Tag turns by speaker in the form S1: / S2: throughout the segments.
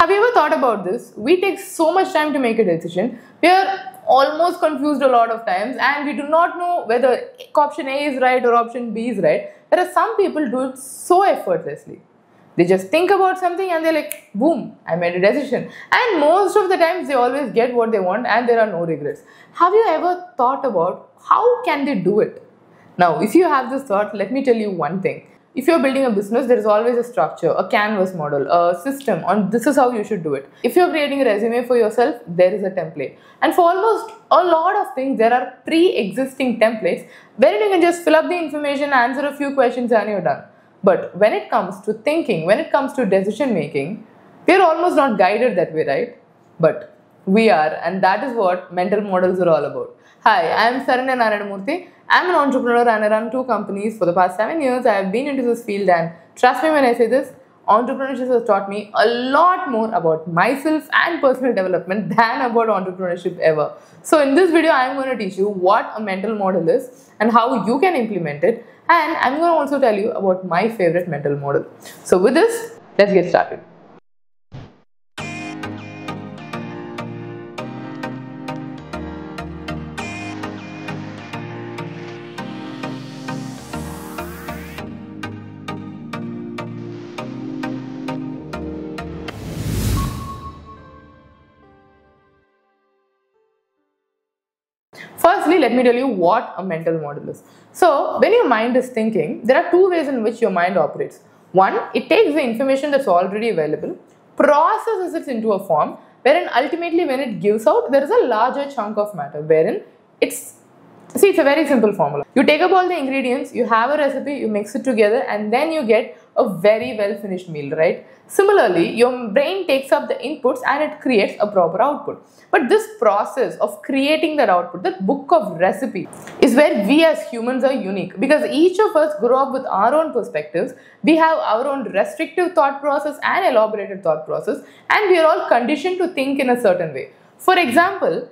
S1: Have you ever thought about this? We take so much time to make a decision. We are almost confused a lot of times and we do not know whether option A is right or option B is right. Whereas some people do it so effortlessly. They just think about something and they're like, boom, I made a decision. And most of the times they always get what they want and there are no regrets. Have you ever thought about how can they do it? Now, if you have this thought, let me tell you one thing. If you're building a business, there is always a structure, a canvas model, a system on this is how you should do it. If you're creating a resume for yourself, there is a template. And for almost a lot of things, there are pre-existing templates wherein you can just fill up the information, answer a few questions and you're done. But when it comes to thinking, when it comes to decision making, we're almost not guided that way, right? But we are, and that is what mental models are all about. Hi, I am Saranya Narayanamurthy. I am an entrepreneur and I run 2 companies. For the past 7 years, I have been into this field, and trust me when I say this, entrepreneurship has taught me a lot more about myself and personal development than about entrepreneurship ever. So in this video, I am going to teach you what a mental model is and how you can implement it, and I am going to also tell you about my favorite mental model. So with this, let's get started. Firstly, let me tell you what a mental model is. So, when your mind is thinking, there are 2 ways in which your mind operates. One, it takes the information that's already available, processes it into a form, wherein ultimately when it gives out, there is a larger chunk of matter, wherein it's a very simple formula. You take up all the ingredients, you have a recipe, you mix it together, and then you get a very well finished meal, right? Similarly, your brain takes up the inputs and it creates a proper output. But this process of creating that output, that book of recipe, is where we as humans are unique, because each of us grow up with our own perspectives. We have our own restrictive thought process and elaborated thought process, and we are all conditioned to think in a certain way. For example,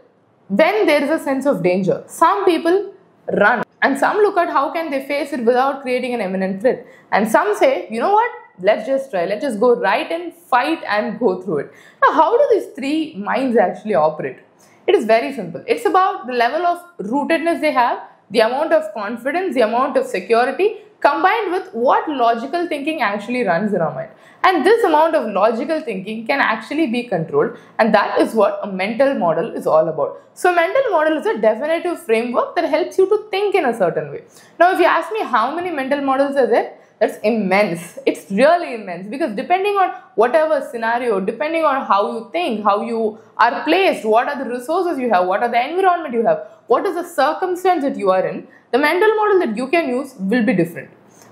S1: when there is a sense of danger, some people run and some look at how can they face it without creating an imminent threat, and some say, you know what, let's just try, let's just go right and fight and go through it. Now, how do these 3 minds actually operate? It is very simple. It's about the level of rootedness they have, the amount of confidence, the amount of security, combined with what logical thinking actually runs in our mind. And this amount of logical thinking can actually be controlled, and that is what a mental model is all about. So a mental model is a definitive framework that helps you to think in a certain way. Now, if you ask me how many mental models are there, that's immense. It's really immense, because depending on whatever scenario, depending on how you think, how you are placed, what are the resources you have, what are the environment you have, what is the circumstance that you are in, the mental model that you can use will be different.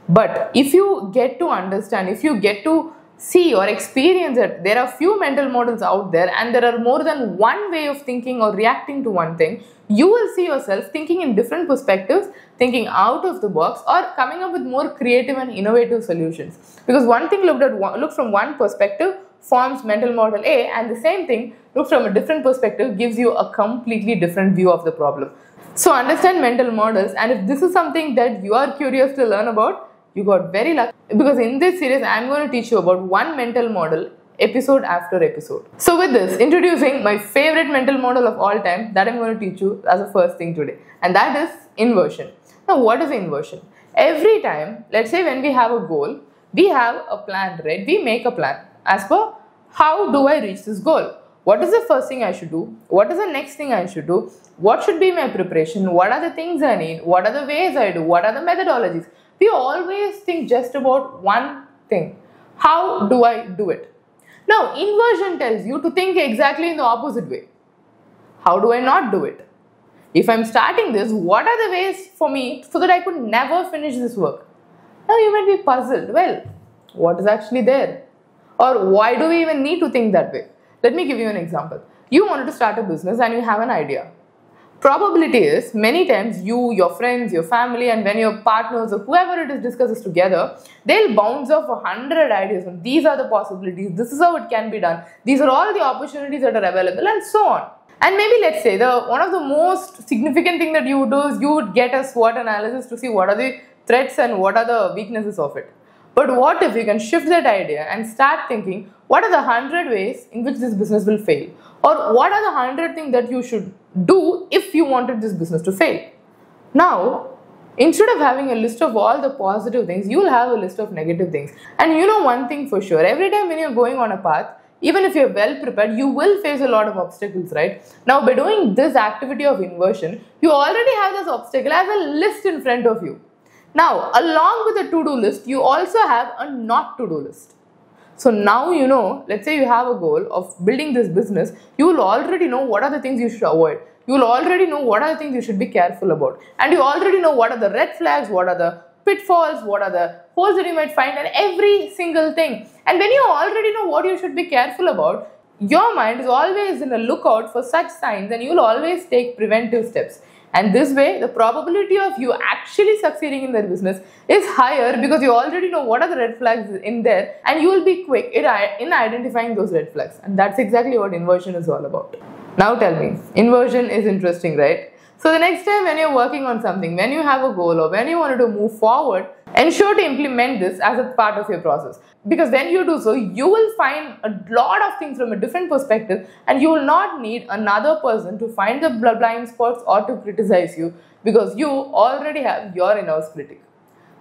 S1: But if you get to understand, if you get to see or experience it, there are few mental models out there and there are more than one way of thinking or reacting to one thing, you will see yourself thinking in different perspectives, thinking out of the box, or coming up with more creative and innovative solutions. Because one thing looked from one perspective forms mental model A, and the same thing looked from a different perspective gives you a completely different view of the problem. So understand mental models, and if this is something that you are curious to learn about, you got very lucky, because in this series I am going to teach you about one mental model episode after episode. So with this, introducing my favorite mental model of all time that I'm going to teach you as a first thing today, and that is inversion. Now, what is inversion? Every time, let's say when we have a goal, we have a plan, right? We make a plan as per how do I reach this goal? What is the first thing I should do? What is the next thing I should do? What should be my preparation? What are the things I need? What are the ways I do? What are the methodologies? We always think just about one thing. How do I do it? Now, inversion tells you to think exactly in the opposite way. How do I not do it? If I'm starting this, what are the ways for me so that I could never finish this work? Now, you might be puzzled. Well, what is actually there? Or why do we even need to think that way? Let me give you an example. You wanted to start a business and you have an idea. Probability is many times you, your friends, your family, and when your partners or whoever it is discusses together, they'll bounce off 100 ideas. And these are the possibilities. This is how it can be done. These are all the opportunities that are available, and so on. And maybe let's say one of the most significant thing that you would do is you would get a SWOT analysis to see what are the threats and what are the weaknesses of it. But what if you can shift that idea and start thinking, what are the 100 ways in which this business will fail? Or what are the 100 things that you should do if you wanted this business to fail? Now, instead of having a list of all the positive things, you will have a list of negative things. And you know one thing for sure, every time when you're going on a path, even if you're well prepared, you will face a lot of obstacles, right? Now, by doing this activity of inversion, you already have this obstacle as a list in front of you. Now, along with the to-do list, you also have a not to-do list. So now you know, let's say you have a goal of building this business, you will already know what are the things you should avoid. You will already know what are the things you should be careful about. And you already know what are the red flags, what are the pitfalls, what are the holes that you might find, and every single thing. And when you already know what you should be careful about, your mind is always in a lookout for such signs and you will always take preventive steps. And this way, the probability of you actually succeeding in that business is higher because you already know what are the red flags in there and you will be quick in identifying those red flags. And that's exactly what inversion is all about. Now tell me, inversion is interesting, right? So the next time when you're working on something, when you have a goal or when you wanted to move forward, ensure to implement this as a part of your process. Because when you do so, you will find a lot of things from a different perspective and you will not need another person to find the blind spots or to criticize you because you already have your in-house critic.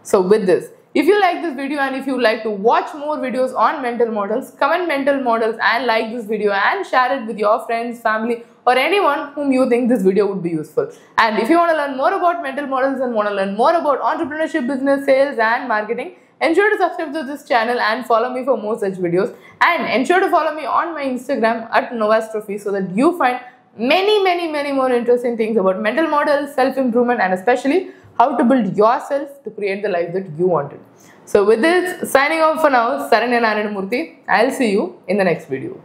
S1: So with this, if you like this video and if you would like to watch more videos on mental models, comment mental models and like this video and share it with your friends, family or anyone whom you think this video would be useful. And if you want to learn more about mental models and want to learn more about entrepreneurship, business, sales and marketing, ensure to subscribe to this channel and follow me for more such videos. And ensure to follow me on my Instagram at Novastrophy so that you find many more interesting things about mental models, self-improvement and especially how to build yourself to create the life that you wanted. So with this, signing off for now, Saranya Narayanamurthy. I'll see you in the next video.